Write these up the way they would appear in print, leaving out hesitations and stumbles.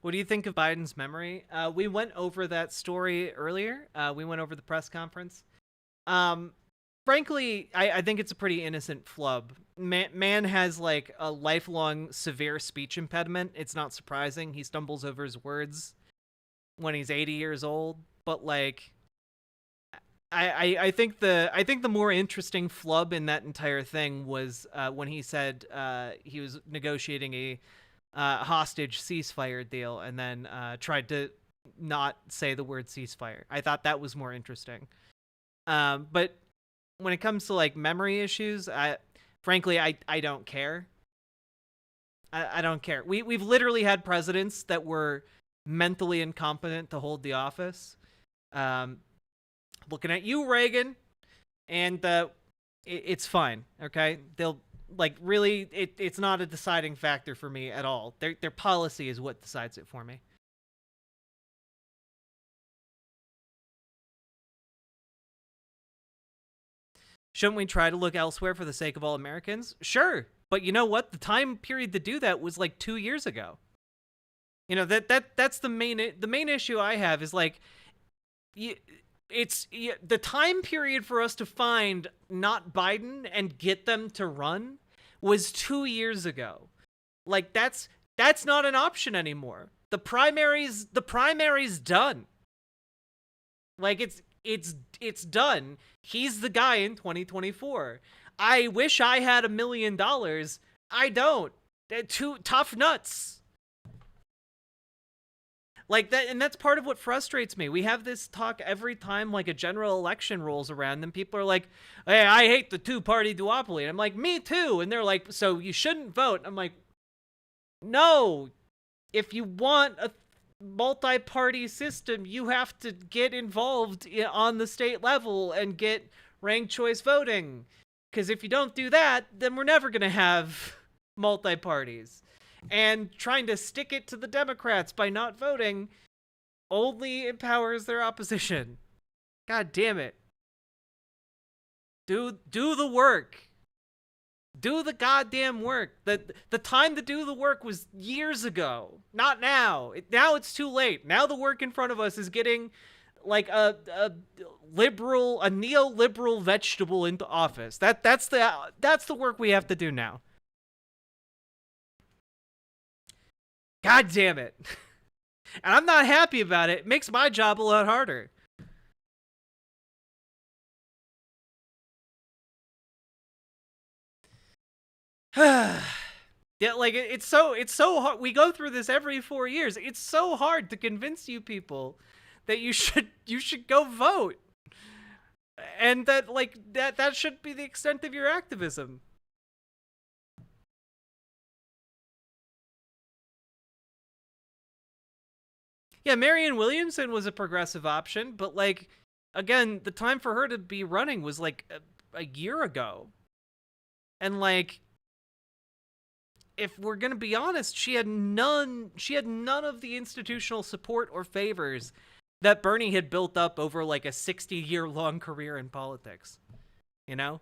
What do you think of Biden's memory? We went over that story earlier. We went over the press conference. Um, Frankly, I think it's a pretty innocent flub. Man has like a lifelong severe speech impediment. It's not surprising. He stumbles over his words when he's 80 years old. But like, I think the more interesting flub in that entire thing was when he said he was negotiating a hostage ceasefire deal and then tried to not say the word ceasefire. I thought that was more interesting. But when it comes to like memory issues, frankly I don't care. I don't care. We've literally had presidents that were mentally incompetent to hold the office. Um, Looking at you, Reagan, and it's fine. Okay, they'll like really. It's not a deciding factor for me at all. Their policy is what decides it for me. Shouldn't we try to look elsewhere for the sake of all Americans? Sure, but you know what? The time period to do that was like 2 years ago. You know that's the main issue I have is like, the time period for us to find not Biden and get them to run was 2 years ago. Like that's not an option anymore. The primary's done. Like it's done. He's the guy in 2024. I wish I had $1 million. I don't. They're too tough nuts. Like that, and that's part of what frustrates me. We have this talk every time like a general election rolls around, and people are like, "Hey, I hate the two-party duopoly." And I'm like, "Me too." And they're like, "So you shouldn't vote." I'm like, "No. If you want a multi-party system, you have to get involved on the state level and get ranked choice voting. Because if you don't do that, then we're never going to have multi-parties. And trying to stick it to the Democrats by not voting only empowers their opposition. God damn it. Do the work. Do the goddamn work. The time to do the work was years ago. Not now. Now it's too late. Now the work in front of us is getting like a neoliberal vegetable into office. That's the work we have to do now. God damn it. And I'm not happy about it. It makes my job a lot harder. Yeah, like it's so hard. We go through this every 4 years. It's so hard to convince you people that you should go vote, and that like that should be the extent of your activism. Yeah, Marianne Williamson was a progressive option, but like again, the time for her to be running was like a year ago, and like if we're gonna be honest, she had none. She had none of the institutional support or favors that Bernie had built up over like a 60-year-long career in politics. You know.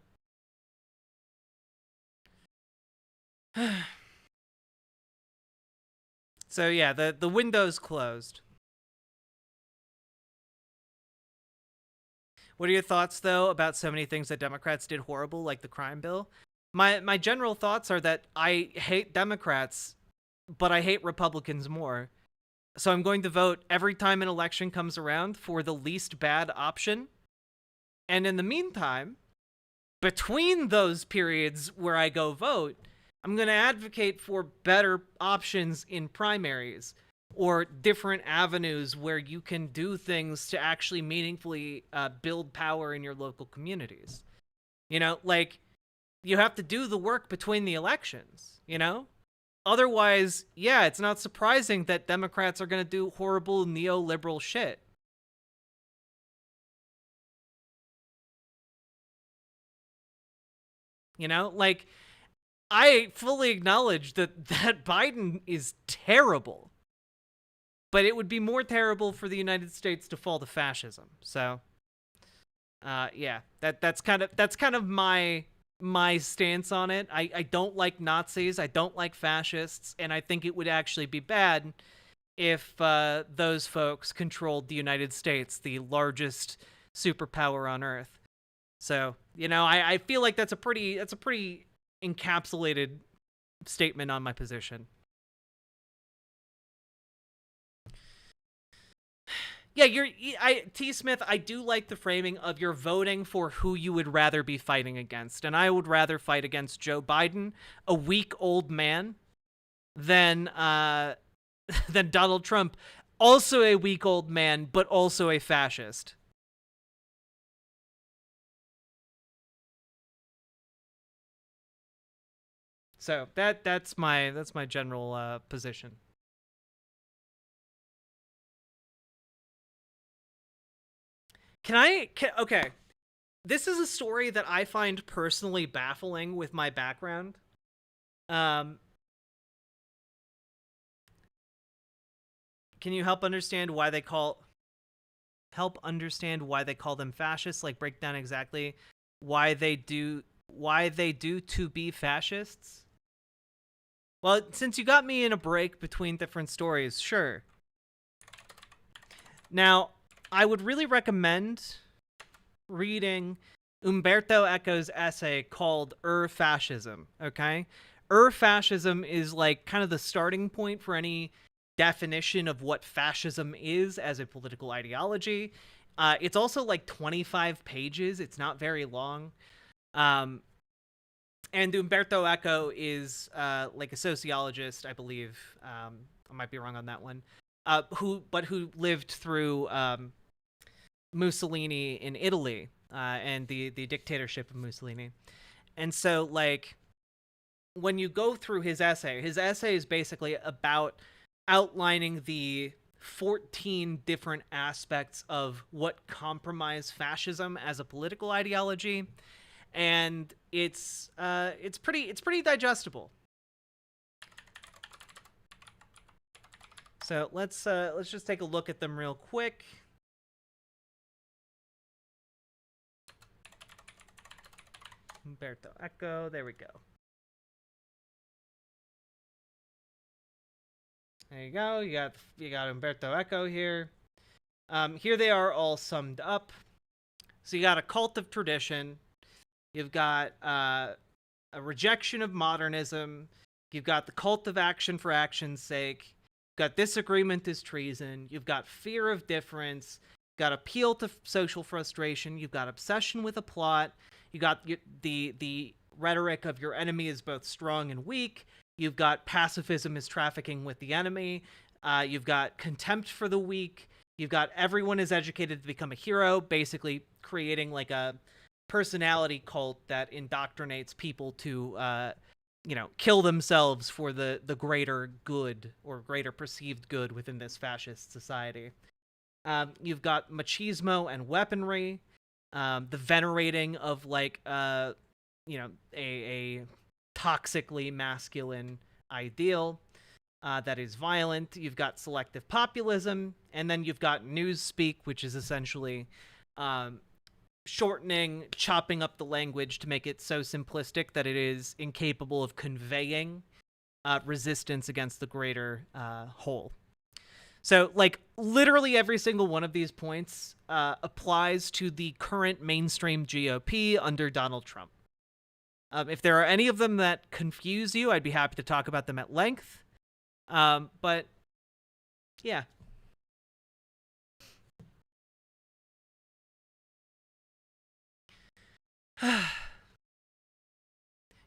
So yeah, the window's closed. What are your thoughts though about so many things that Democrats did horrible, like the crime bill? My general thoughts are that I hate Democrats, but I hate Republicans more. So I'm going to vote every time an election comes around for the least bad option. And in the meantime, between those periods where I go vote, I'm going to advocate for better options in primaries or different avenues where you can do things to actually meaningfully build power in your local communities. You know, like you have to do the work between the elections, you know? Otherwise, yeah, it's not surprising that Democrats are going to do horrible neoliberal shit. You know, like I fully acknowledge that Biden is terrible, but it would be more terrible for the United States to fall to fascism. So, yeah, that's kind of my stance on it. I don't like Nazis, I don't like fascists, and I think it would actually be bad if those folks controlled the United States, the largest superpower on Earth. So, I feel like that's a pretty encapsulated statement on my position. Yeah, T Smith, I do like the framing of you're voting for who you would rather be fighting against. And I would rather fight against Joe Biden, a weak old man, than than Donald Trump, also a weak old man, but also a fascist. So that's my general position. Okay. This is a story that I find personally baffling with my background. Um, can you help understand why they call them fascists? Like break down exactly why they do to be fascists? Well, since you got me in a break between different stories, sure. Now, I would really recommend reading Umberto Eco's essay called Fascism, okay? Fascism is like kind of the starting point for any definition of what fascism is as a political ideology. It's also like 25 pages. It's not very long. And Umberto Eco is like a sociologist, I believe. I might be wrong on that one. Who lived through Mussolini in Italy and the dictatorship of Mussolini. And so, like, when you go through his essay is basically about outlining the 14 different aspects of what compromise fascism as a political ideology, and it's pretty digestible. So let's just take a look at them real quick. Umberto Eco, there we go. There you go. You got Umberto Eco here. Here they are all summed up. So you got a cult of tradition. You've got a rejection of modernism. You've got the cult of action for action's sake. You've got disagreement is treason. You've got fear of difference. You've got appeal to social frustration. You've got obsession with a plot. You got the rhetoric of your enemy is both strong and weak. You've got pacifism is trafficking with the enemy. You've got contempt for the weak. You've got everyone is educated to become a hero, basically creating like a personality cult that indoctrinates people to, kill themselves for the greater good or greater perceived good within this fascist society. You've got machismo and weaponry, the venerating of like, a toxically masculine ideal that is violent. You've got selective populism, and then you've got newspeak, which is essentially shortening, chopping up the language to make it so simplistic that it is incapable of conveying resistance against the greater whole. So, like, literally every single one of these points applies to the current mainstream GOP under Donald Trump. If there are any of them that confuse you, I'd be happy to talk about them at length. But, yeah.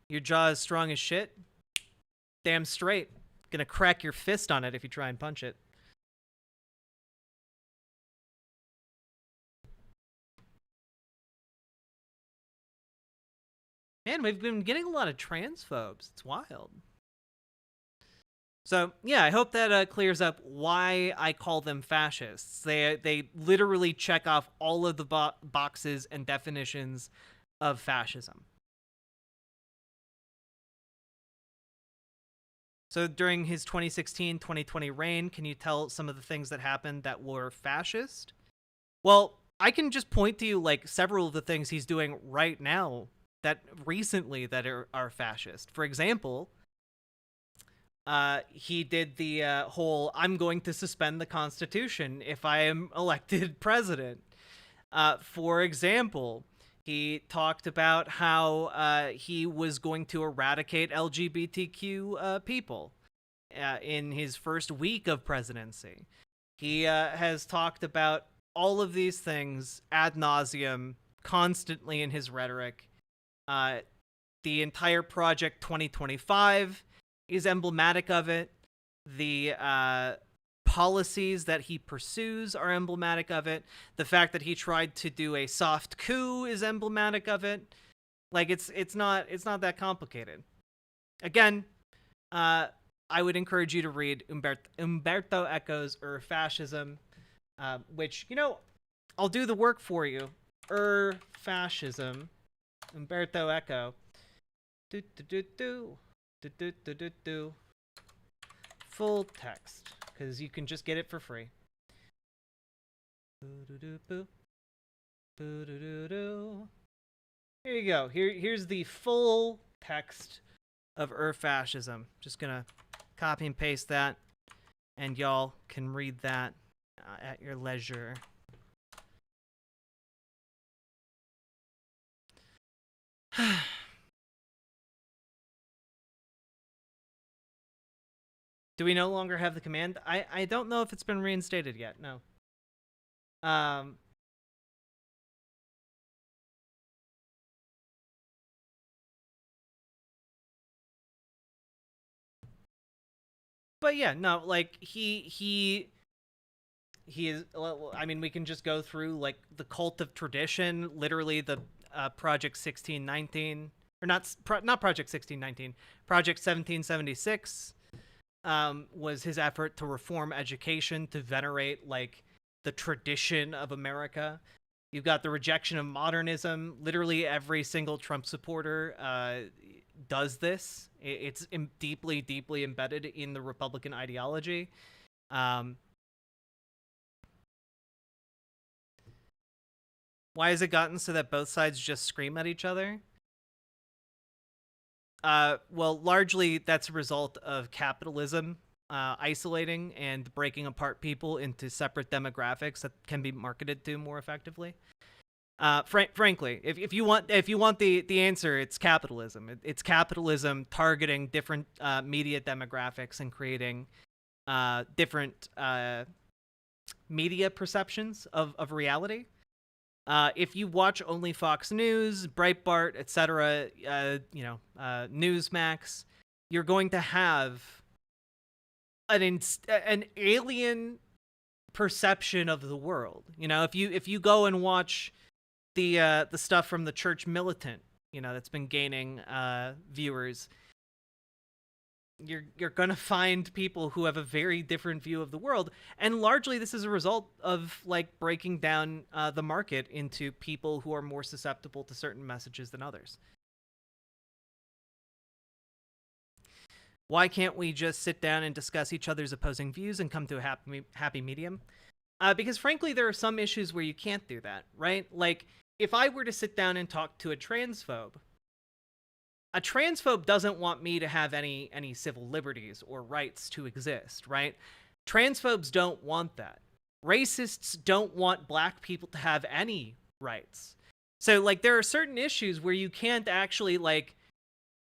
Your jaw is strong as shit? Damn straight. Gonna crack your fist on it if you try and punch it. Man, we've been getting a lot of transphobes. It's wild. So, yeah, I hope that clears up why I call them fascists. They literally check off all of the boxes and definitions of fascism. So during his 2016-2020 reign, can you tell some of the things that happened that were fascist? Well, I can just point to you like several of the things he's doing right now that recently that are fascist. For example, he did the whole "I'm going to suspend the Constitution if I am elected president." For example, he talked about how he was going to eradicate LGBTQ people in his first week of presidency. He has talked about all of these things ad nauseum, constantly in his rhetoric. The entire Project 2025 is emblematic of it. The policies that he pursues are emblematic of it. The fact that he tried to do a soft coup is emblematic of it. Like it's not that complicated. Again, I would encourage you to read Umberto Eco's Fascism, which, I'll do the work for you. Fascism, Umberto Eco. Full text, because you can just get it for free. Here you go. Here's the full text of Fascism. Just gonna copy and paste that, and y'all can read that at your leisure. Do we no longer have the command? I don't know if it's been reinstated yet. No. But yeah, no, like he is. I mean, we can just go through like the cult of tradition. Literally, the Project 1619, or not Project 1619, Project 1776. Was his effort to reform education, to venerate like the tradition of America. You've got the rejection of modernism. Literally every single Trump supporter does this. It's deeply, deeply embedded in the Republican ideology. Why has it gotten so that both sides just scream at each other? Well, largely that's a result of capitalism isolating and breaking apart people into separate demographics that can be marketed to more effectively. Frankly, if you want the answer, it's capitalism. It's capitalism targeting different media demographics and creating different media perceptions of reality. If you watch only Fox News, Breitbart, etc., Newsmax, you're going to have an alien perception of the world. If you go and watch the stuff from the Church Militant, that's been gaining viewers, you're gonna find people who have a very different view of the world, and largely this is a result of like breaking down the market into people who are more susceptible to certain messages than others. Why can't we just sit down and discuss each other's opposing views and come to a happy medium? Because frankly, there are some issues where you can't do that, right? Like, if I were to sit down and talk to a transphobe doesn't want me to have any civil liberties or rights to exist, right? Transphobes don't want that. Racists don't want black people to have any rights. So, like, there are certain issues where you can't actually, like,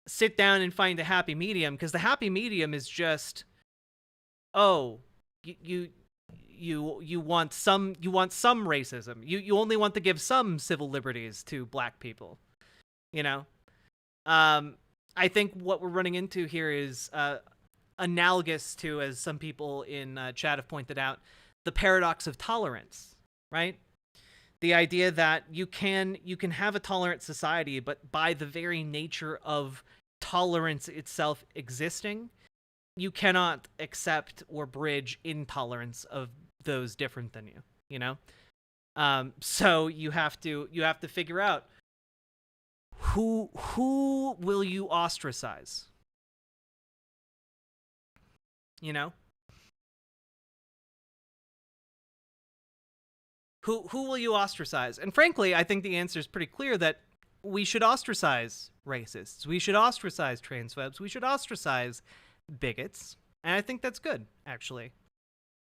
sit down and find a happy medium, because the happy medium is just, oh, you want some racism. You only want to give some civil liberties to black people, I think what we're running into here is analogous to, as some people in chat have pointed out, the paradox of tolerance, right? The idea that you can have a tolerant society, but by the very nature of tolerance itself existing, you cannot accept or bridge intolerance of those different than you. So you have to figure out who will you ostracize? Who will you ostracize? And frankly, I think the answer is pretty clear that we should ostracize racists. We should ostracize transphobes. We should ostracize bigots, and I think that's good, actually.